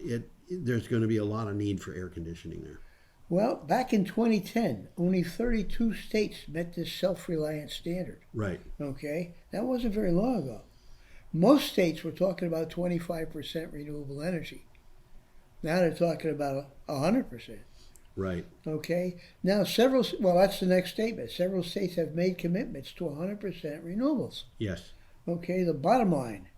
there's going to be a lot of need for air conditioning there. Well, back in 2010, only 32 states met this self-reliance standard. Right. Okay, that wasn't very long ago. Most states were talking about 25% renewable energy. Now they're talking about 100%. Right. Okay, now well, that's the next statement. Several states have made commitments to 100% renewables. Yes. Okay, the bottom line,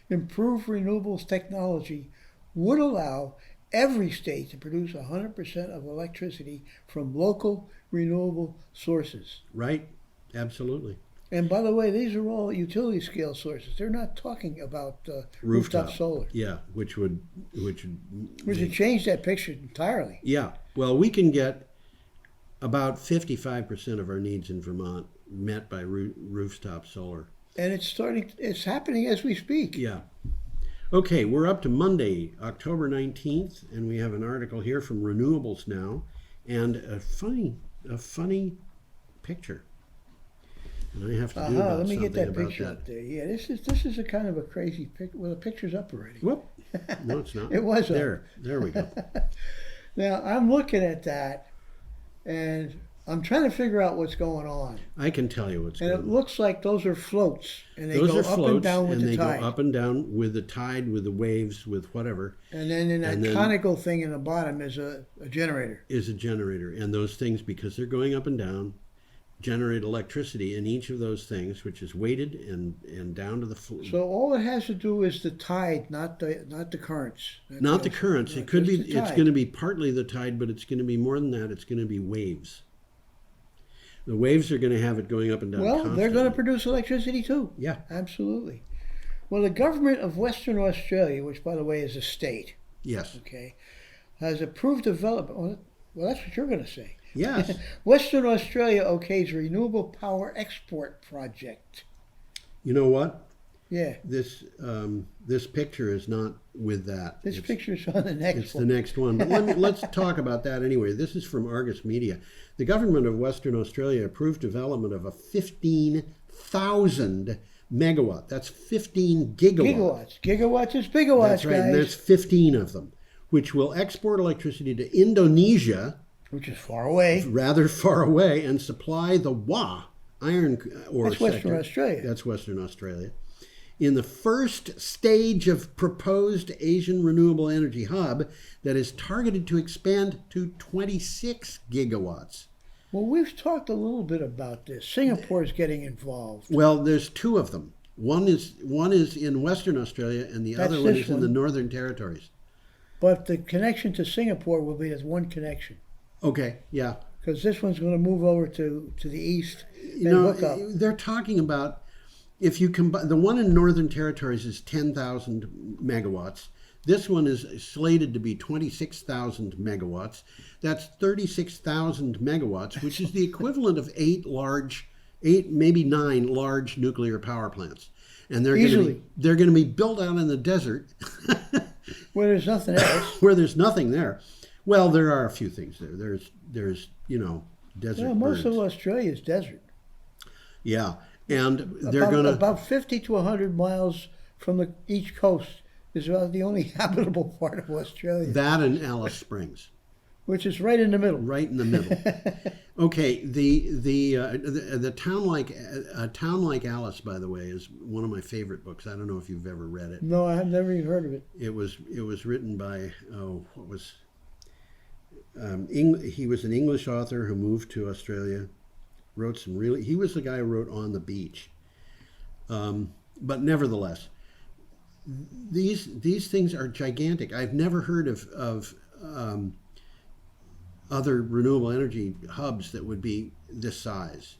improved renewables technology would allow every state to produce 100% of electricity from local renewable sources. Right. Absolutely. And by the way, these are all utility scale sources. They're not talking about rooftop solar, Yeah, which would which would change that picture entirely. yeah. Well, we can get about 55% of our needs in Vermont met by rooftop solar. And it's happening as we speak. Yeah. Okay, we're up to Monday, October 19th, and we have an article here from Renewables Now, and a funny picture. And I have to do about Let me something get that about picture that. up there. Yeah, this is a kind of a crazy picture. Well, the picture's up already. Whoop. No, it's not. It was up. There we go. Now, I'm looking at that, and I'm trying to figure out what's going on. I can tell you what's And going it on. looks like those are floats, and they Those go are up floats, and down with and the they tide. go up and down with the tide, with the waves, with whatever. And then in that and then- conical thing in the bottom is a generator. Is a generator. And those things, because they're going up and down, generate electricity in each of those things, which is weighted and down to the So all it has to do is the tide, not the currents. not the currents. No, It could be. just the It's tide. going to be partly the tide, but it's going to be more than that. It's going to be waves. The waves are going to have it going up and down. Well, they're going to constantly. produce electricity too. Yeah. Absolutely. Well, the government of Western Australia, which by the way is a state, Yes. okay, has approved development. Well, that's what you're going to say. Yes. Western Australia okays renewable power export project. You know what? Yeah, This picture is not with that. this It's- picture's on the next It's the one. next one. But let's talk about that anyway. This is from Argus Media. The government of Western Australia approved development of a 15,000 megawatt. That's 15 gigawatt. Gigawatts is bigawatts, That's right. guys. And that's 15 of them, which will export electricity to Indonesia, Which is far away. rather far away, and supply the iron ore That's Western sector. Australia. That's Western Australia. In the first stage of proposed Asian renewable energy hub that is targeted to expand to 26 gigawatts. Well, we've talked a little bit about this. Singapore's getting involved. Well, there's two of them. One is in Western Australia, and the That's other one this is in the one. Northern Territories. But the connection to Singapore will be as one connection. Okay, yeah. Because this one's going to move over to the east and You know, hook up. they're talking about, if you combine, the one in Northern Territories is 10,000 megawatts. This one is slated to be 26,000 megawatts. That's 36,000 megawatts, which is the equivalent of eight, maybe 9 large nuclear power plants. And they're Easily. going to be built out in the desert Where there's nothing else. where there's nothing there. Well, there are a few things there. There's desert Well, most birds. of Australia is desert. Yeah, and they're going to About 50 to 100 miles from the each coast is about the only habitable part of Australia, that and Alice Springs. which is right in the middle. Right in the middle. Okay, the town like Alice, by the way, is one of my favorite books. I don't know if you've ever read it. No, I've never even heard of it. It was written by he was an English author who moved to Australia, wrote some really. He was the guy who wrote On the Beach. But nevertheless, these things are gigantic. I've never heard of other renewable energy hubs that would be this size.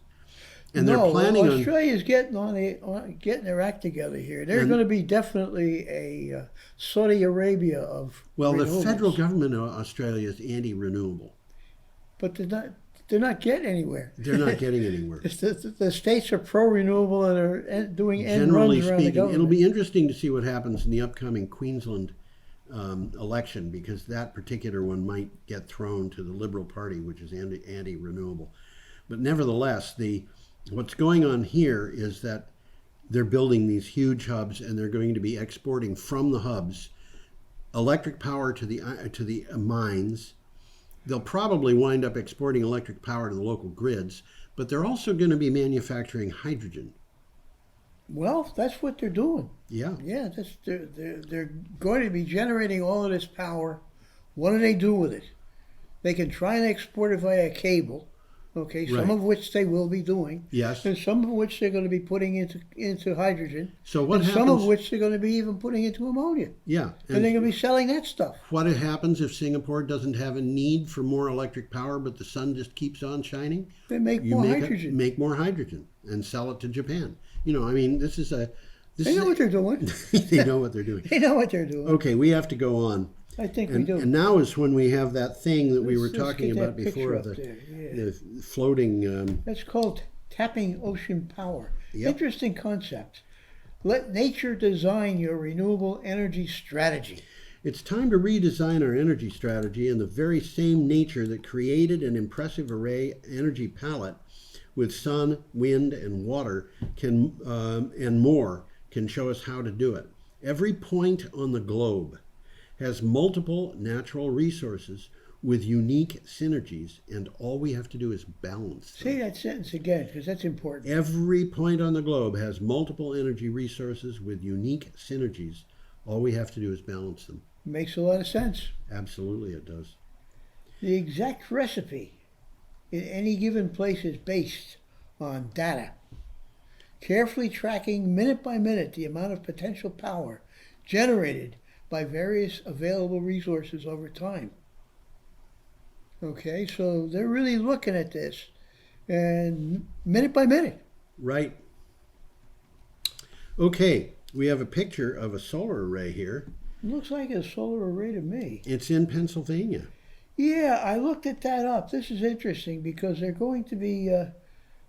And they're planning on. Australia's getting their act together here. They're And- going to be definitely a Saudi Arabia of Well, the renewables. federal government of Australia is anti-renewable. But they're not. they're not getting anywhere. They're not getting anywhere. The states are pro-renewable and are doing end Generally runs around the speaking, government. it'll be interesting to see what happens in the upcoming Queensland election, because that particular one might get thrown to the Liberal Party, which is anti-renewable. But nevertheless, what's going on here is that they're building these huge hubs, and they're going to be exporting from the hubs electric power to the mines. They'll probably wind up exporting electric power to the local grids, but they're also going to be manufacturing hydrogen. Well, that's what they're doing. Yeah. Yeah, they're going to be generating all of this power. What do they do with it? They can try and export it via cable, okay, some Right. of which they will be doing. Yes. And some of which they're going to be putting into hydrogen. So what and happens? some of which they're going to be even putting into ammonia. Yeah. And they're going to be selling that stuff. What happens if Singapore doesn't have a need for more electric power, but the sun just keeps on shining? They make You more make hydrogen. make more hydrogen and sell it to Japan. You know, I mean, this is They know what they're doing. they know what they're doing. They know what they're doing. Okay, we have to go on. I think we And, do. and now is when we have that thing that we were Let's talking get that about before, picture up there, yeah. the floating. That's called tapping ocean power. Yep. Interesting concept. Let nature design your renewable energy strategy. It's time to redesign our energy strategy, and the very same nature that created an impressive array energy palette with sun, wind, and water and more can show us how to do it. Every point on the globe has multiple natural resources with unique synergies, and all we have to do is balance them. Say that sentence again, because that's important. Every point on the globe has multiple energy resources with unique synergies. All we have to do is balance them. Makes a lot of sense. Absolutely, it does. The exact recipe in any given place is based on data, carefully tracking minute by minute the amount of potential power generated by various available resources over time. Okay, so they're really looking at this, and minute by minute. Right. Okay, we have a picture of a solar array here. Looks like a solar array to me. It's in Pennsylvania. Yeah, I looked at that up. This is interesting because they're going to be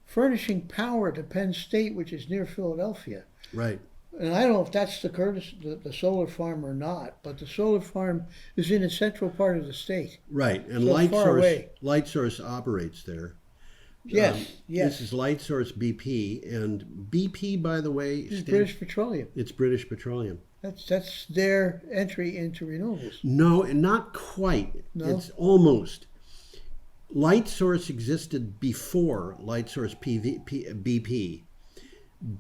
furnishing power to Penn State, which is near Philadelphia. Right. And I don't know if that's the solar farm or not, but the solar farm is in a central part of the state. Right, and So far away. Light Source operates there. Yes, yes. This is Light Source BP, and BP, by the way, It's British Petroleum. It's British Petroleum. That's their entry into renewables. No, not quite. No? It's almost. Light Source existed before Light Source BP.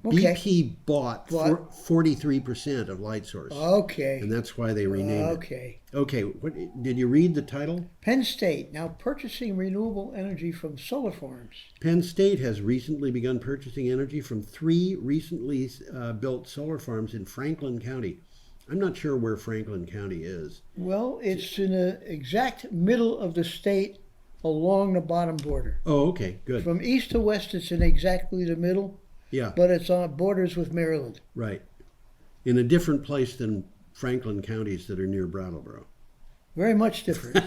Okay. BP bought 43% of Light Source, Okay. and that's why they renamed Okay. it. Okay, what did you read the title? Penn State now purchasing renewable energy from solar farms. Penn State has recently begun purchasing energy from 3 recently built solar farms in Franklin County. I'm not sure where Franklin County is. Well, it's in the exact middle of the state along the bottom border. Oh, okay, good. From east to west, it's in exactly the middle, Yeah, but it's on borders with Maryland. right. In a different place than Franklin counties that are near Brattleboro. Very much different.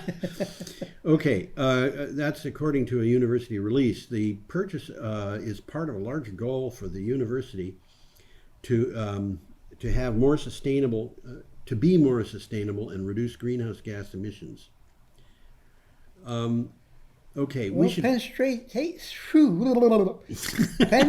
Okay, that's according to a university release. The purchase is part of a larger goal for the university to have more sustainable, to be more sustainable and reduce greenhouse gas emissions. Okay, Well, we should. Penn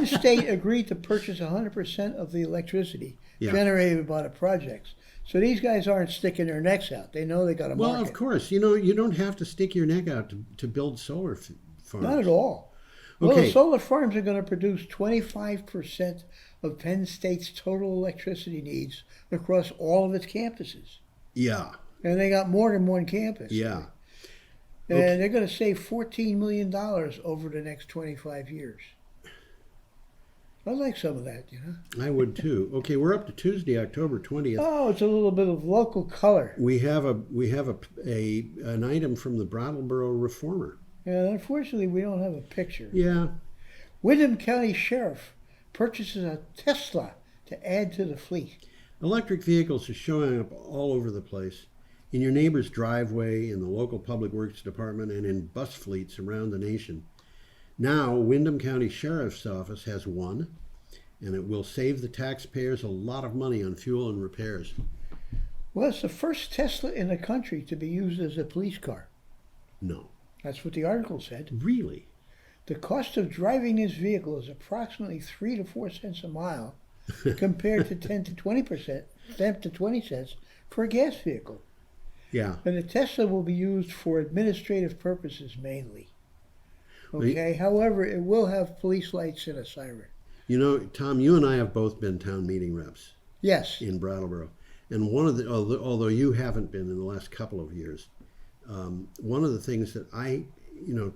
State agreed to purchase 100% of the electricity Yeah. generated by the projects. So these guys aren't sticking their necks out. They know they got a Well, market. of course, you don't have to stick your neck out to build solar farms. Not at all. Well, Okay. the solar farms are going to produce 25% of Penn State's total electricity needs across all of its campuses. Yeah, And they got more than one campus. yeah. And Okay. they're going to save $14 million over the next 25 years. I like some of that, you know. I would too. Okay, we're up to Tuesday, October 20th. Oh, it's a little bit of local color. We have an item from the Brattleboro Reformer. And unfortunately, we don't have a picture. Yeah, Windham County Sheriff purchases a Tesla to add to the fleet. electric vehicles are showing up all over the place. in your neighbor's driveway, in the local public works department, and in bus fleets around the nation. Now, Windham County Sheriff's Office has one, and it will save the taxpayers a lot of money on fuel and repairs. Well, it's the first Tesla in the country to be used as a police car. No. That's what the article said. Really? The cost of driving this vehicle is approximately 3 to 4 cents a mile, compared to 10 to 20 cents for a gas vehicle. Yeah. And the Tesla will be used for administrative purposes mainly. Okay, however, it will have police lights and a siren. You know, Tom, you and I have both been town meeting reps. Yes. In Brattleboro. And one of the, although you haven't been in the last couple of years, one of the things that I,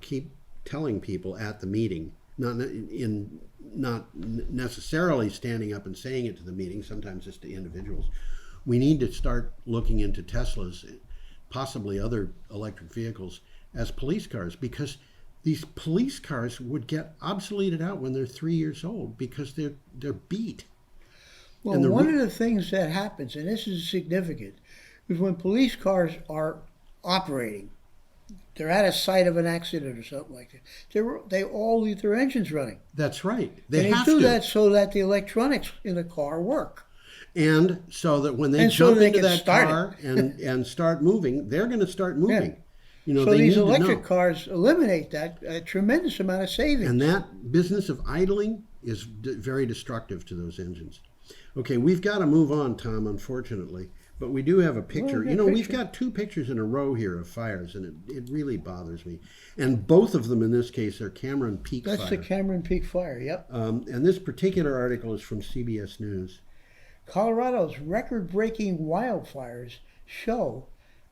keep telling people at the meeting, not necessarily standing up and saying it to the meeting, sometimes it's to individuals, we need to start looking into Teslas, possibly other electric vehicles, as police cars, because these police cars would get obsoleted out when they're 3 years old because they're beat. Well, one of the things that happens, and this is significant, is when police cars are operating, they're at a site of an accident or something like that, they all leave their engines running. That's right. They and have they do to. that so that the electronics in the car work. And so that when they jump into that car and start moving, they're going to start moving. Yeah. So these electric cars eliminate that a tremendous amount of savings. And that business of idling is very destructive to those engines. Okay, we've got to move on, Tom, unfortunately. But we do have a picture. We've got two pictures in a row here of fires, and it really bothers me. And both of them, in this case, are Cameron Peak Fire. That's the Cameron Peak Fire, yep. And this particular article is from CBS News. Colorado's record-breaking wildfires show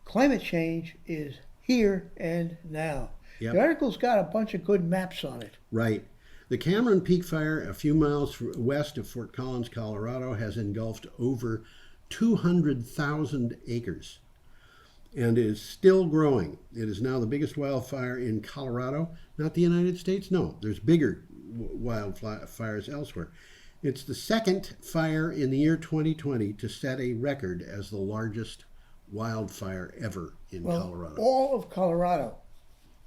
climate change is here and now. Yep. The article's got a bunch of good maps on it. Right. The Cameron Peak Fire, a few miles west of Fort Collins, Colorado, has engulfed over 200,000 acres and is still growing. It is now the biggest wildfire in Colorado, not the United States. No, there's bigger wildfires elsewhere. It's the second fire in the year 2020 to set a record as the largest wildfire ever in Colorado. All of Colorado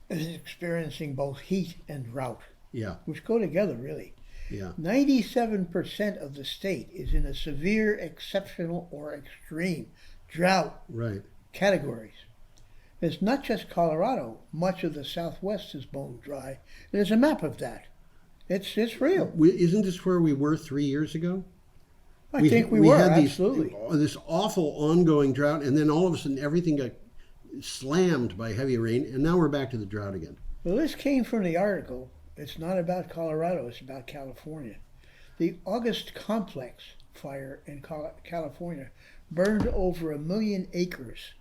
is experiencing both heat and drought. Yeah. Which go together, really. Yeah. 97% of the state is in a severe, exceptional, or extreme drought categories. It's not just Colorado. Much of the Southwest is bone dry. There's a map of that. It's real. Isn't this where we were 3 years ago? I think we were, had absolutely. This awful ongoing drought, and then all of a sudden everything got slammed by heavy rain, and now we're back to the drought again. Well, this came from the article. It's not about Colorado, it's about California. The August Complex fire in California burned over 1 million acres,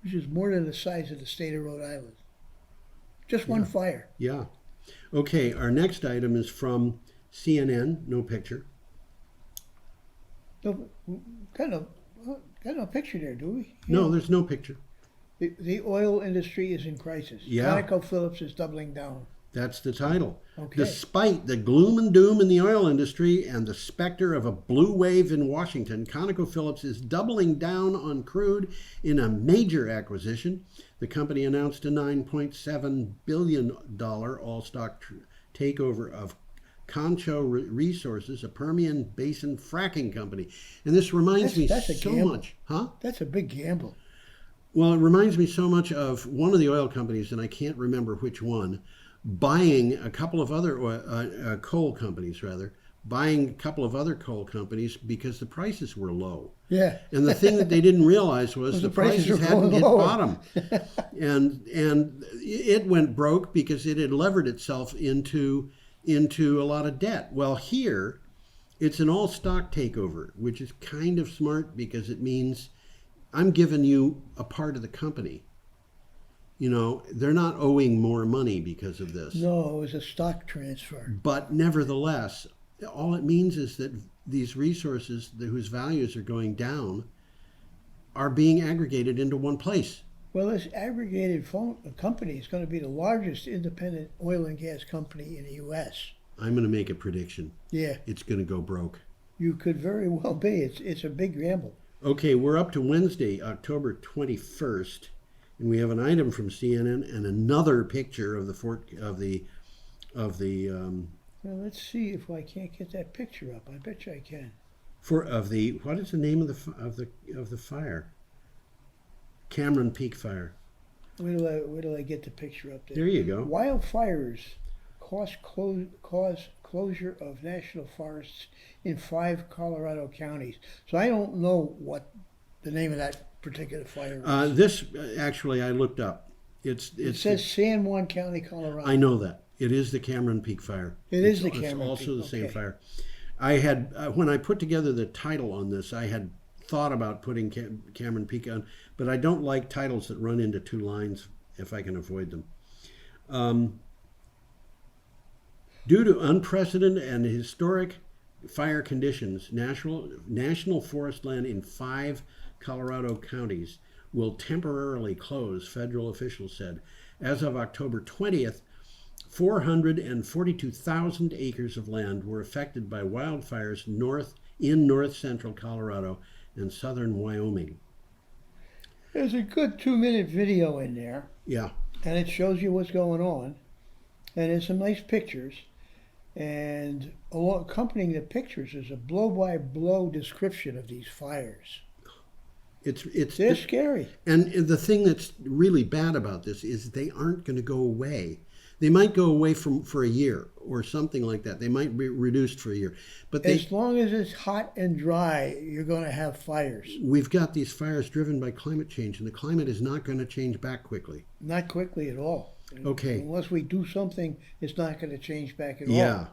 which is more than the size of the state of Rhode Island. Just one fire. Yeah. Okay, our next item is from CNN, no picture. No, got no picture there, do we? No, there's no picture. The oil industry is in crisis. Yeah. ConocoPhillips is doubling down. That's the title. Okay. Despite the gloom and doom in the oil industry and the specter of a blue wave in Washington, ConocoPhillips is doubling down on crude in a major acquisition. The company announced a $9.7 billion all-stock takeover of Concho Resources, a Permian Basin fracking company. And this reminds me so much. Huh? That's a big gamble. Well, it reminds me so much of one of the oil companies, and I can't remember which one, buying a couple of other coal companies, buying a couple of other coal companies because the prices were low. Yeah. And the thing that they didn't realize was the prices hadn't hit bottom. And it went broke because it had levered itself into a lot of debt. Well, here, it's an all-stock takeover, which is kind of smart because it means I'm giving you a part of the company. They're not owing more money because of this. No, it was a stock transfer. But nevertheless, all it means is that these resources whose values are going down are being aggregated into one place. Well, this aggregated company is going to be the largest independent oil and gas company in the U.S. I'm going to make a prediction. Yeah. It's going to go broke. You could very well be. It's a big gamble. Okay, we're up to Wednesday, October 21st, and we have an item from CNN and another picture of the Well, let's see if I can't get that picture up. I bet you I can. what is the name of the fire? Cameron Peak Fire. Where do I get the picture up there? There you go. Wildfires cause closure of national forests in 5 Colorado counties. So I don't know what the name of that particular fire is. This actually I looked up. It says San Juan County, Colorado. I know that. It is the Cameron Peak Fire. It's Cameron also Peak. the same Okay. fire. I had when I put together the title on this, I had thought about putting Cameron Peak on, but I don't like titles that run into 2 lines if I can avoid them. Due to unprecedented and historic fire conditions, national forest land in 5 Colorado counties will temporarily close, federal officials said. As of October 20th, 442,000 acres of land were affected by wildfires in north central Colorado and southern Wyoming. There's a good 2-minute video in there, Yeah. and it shows you what's going on, and there's some nice pictures, and accompanying the pictures is a blow-by-blow description of these fires. They're scary. And the thing that's really bad about this is they aren't going to go away. They might go away for a year or something like that. They might be reduced for a year. But as long as it's hot and dry, you're going to have fires. We've got these fires driven by climate change, and the climate is not going to change back quickly. Not quickly at all. Okay. Unless we do something, it's not going to change back at all. Yeah.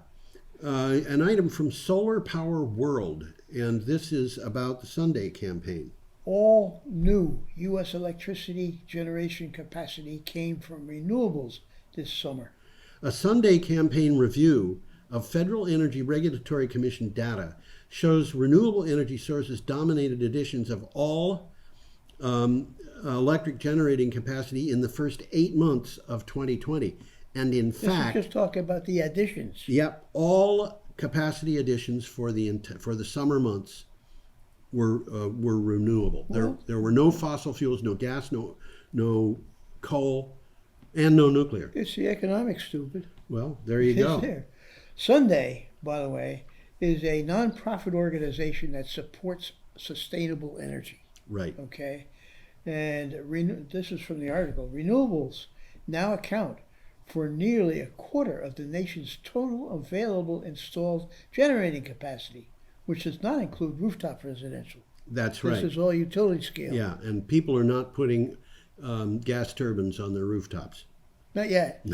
An item from Solar Power World, and this is about the Sunday campaign. All new U.S. electricity generation capacity came from renewables this summer. A Sunday campaign review of Federal Energy Regulatory Commission data shows renewable energy sources dominated additions of all electric generating capacity in the first 8 months of 2020. And in fact, this is just talking about the additions. Yep, all capacity additions for the summer months were renewable. There were no fossil fuels, no gas, no coal, and no nuclear. It's the economics, stupid. Well, there you go. There. Sunday, by the way, is a nonprofit organization that supports sustainable energy. Right. Okay, and this is from the article. Renewables now account for nearly a quarter of the nation's total available installed generating capacity, which does not include rooftop residential. That's right. This is all utility scale. Yeah, and people are not putting gas turbines on their rooftops. Not yet.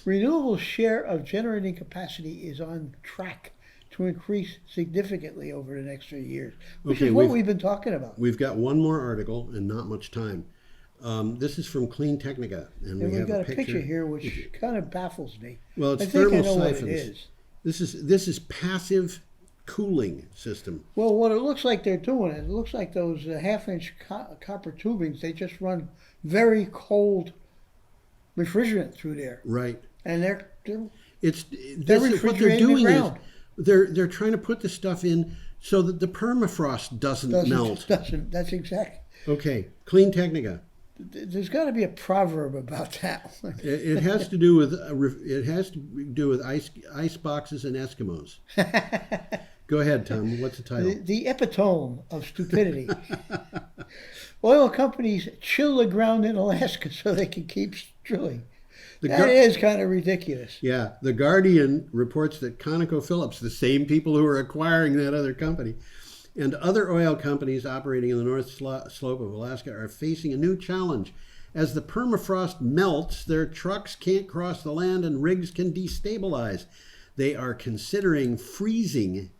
Renewable share of generating capacity is on track to increase significantly over the next 3 years, which is what we've been talking about. We've got one more article and not much time. This is from Clean Technica, and we've got a picture here which kind of baffles me. Well, it's I think thermal I know siphons. what it is. This is passive cooling system. Well, what it looks like they're doing, it looks like those half-inch copper tubings. They just run very cold refrigerant through there. Right. And they're refrigerating what they're doing the ground. is they're trying to put the stuff in so that the permafrost doesn't melt. That's exactly. Okay, Clean Technica. There's got to be a proverb about that. It has to do with ice boxes and Eskimos. Go ahead, Tom. What's the title? The epitome of stupidity. Oil companies chill the ground in Alaska so they can keep drilling. That is kind of ridiculous. Yeah. The Guardian reports that ConocoPhillips, the same people who are acquiring that other company, and other oil companies operating in the north slope of Alaska are facing a new challenge. As the permafrost melts, their trucks can't cross the land and rigs can destabilize. They are considering freezing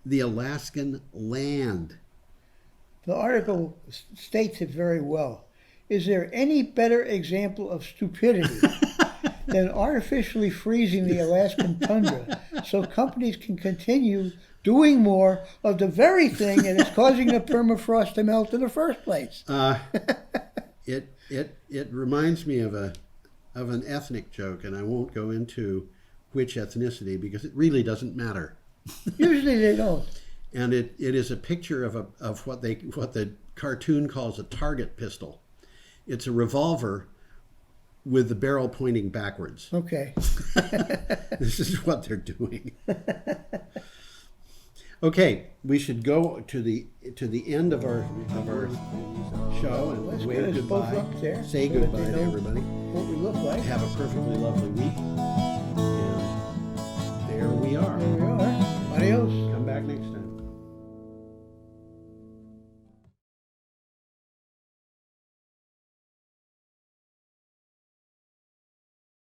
the Alaskan land. The article states it very well. Is there any better example of stupidity than artificially freezing the Alaskan tundra so companies can continue doing more of the very thing that is causing the permafrost to melt in the first place? It reminds me of an ethnic joke, and I won't go into which ethnicity because it really doesn't matter. Usually they don't. and it is a picture of what the cartoon calls a target pistol. It's a revolver with the barrel pointing backwards. Okay. This is what they're doing. Okay, we should go to the end of our show and Let's wave get us both goodbye. up there Say so that goodbye they to know everybody. what we look like. Have a perfectly lovely week. And there we are. There we are. Adios. Come back next time.